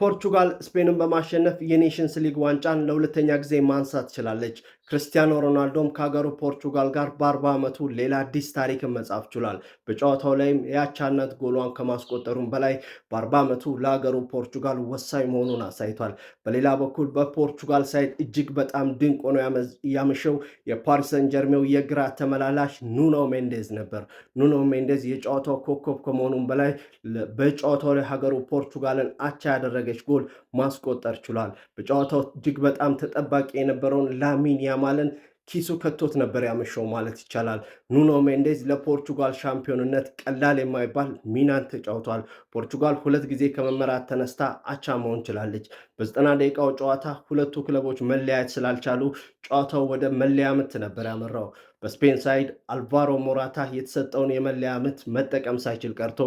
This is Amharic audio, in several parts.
ፖርቹጋል ስፔንን በማሸነፍ የኔሽንስ ሊግ ዋንጫን ለሁለተኛ ጊዜ ማንሳት ችላለች። ክርስቲያኖ ሮናልዶም ከሀገሩ ፖርቹጋል ጋር በ40 ዓመቱ ሌላ አዲስ ታሪክን መጻፍ ችሏል። በጨዋታው ላይም የአቻነት ጎሏን ከማስቆጠሩም በላይ በ40 ዓመቱ ለሀገሩ ፖርቹጋል ወሳኝ መሆኑን አሳይቷል። በሌላ በኩል በፖርቹጋል ሳይድ እጅግ በጣም ድንቅ ሆኖ ያመሸው የፓሪስ ሰን ጀርሜው የግራ ተመላላሽ ኑኖ ሜንዴዝ ነበር። ኑኖ ሜንዴዝ የጨዋታው ኮከብ ከመሆኑም በላይ በጨዋታው ላይ ሀገሩ ፖርቹጋልን አቻ ያደረገ ጎል ማስቆጠር ችሏል። በጨዋታው እጅግ በጣም ተጠባቂ የነበረውን ላሚን ያማልን ኪሱ ከቶት ነበር ያመሸው ማለት ይቻላል። ኑኖ ሜንዴዝ ለፖርቹጋል ሻምፒዮንነት ቀላል የማይባል ሚናን ተጫውቷል። ፖርቹጋል 2 ጊዜ ከመመራት ተነስታ አቻ መሆን ችላለች። በ90 ደቂቃው ጨዋታ ሁለቱ ክለቦች መለያየት ስላልቻሉ ጨዋታው ወደ መለያ ምት ነበር ያመራው። በስፔን ሳይድ አልቫሮ ሞራታ የተሰጠውን የመለያ ምት መጠቀም ሳይችል ቀርቶ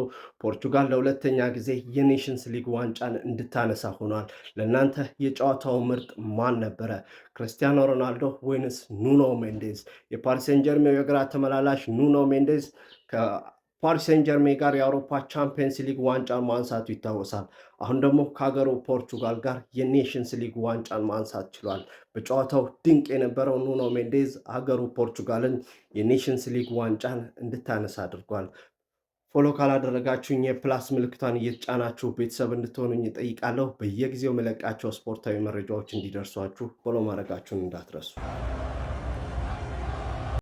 ፖርቹጋል ለሁለተኛ ጊዜ የኔሽንስ ሊግ ዋንጫን እንድታነሳ ሆኗል። ለእናንተ የጨዋታው ምርጥ ማን ነበረ? ክርስቲያኖ ሮናልዶ ወይንስ ኑኖ ሜንዴዝ? የፓሪስ ሴን ጀርሜው የግራ ተመላላሽ ኑኖ ሜንዴዝ ከፓሪስ ሴን ጀርሜ ጋር የአውሮፓ ቻምፒየንስ ሊግ ዋንጫን ማንሳቱ ይታወሳል። አሁን ደግሞ ከሀገሩ ፖርቹጋል ጋር የኔሽንስ ሊግ ዋንጫን ማንሳት ችሏል። በጨዋታው ድንቅ የነበረው ኑኖ ሜንዴዝ ሀገሩ ፖርቹጋልን የኔሽንስ ሊግ ዋንጫን እንድታነሳ አድርጓል። ፎሎ ካላደረጋችሁኝ የፕላስ ምልክቷን እየተጫናችሁ ቤተሰብ እንድትሆኑኝ እጠይቃለሁ። በየጊዜው መለቃቸው ስፖርታዊ መረጃዎች እንዲደርሷችሁ ፎሎ ማድረጋችሁን እንዳትረሱ።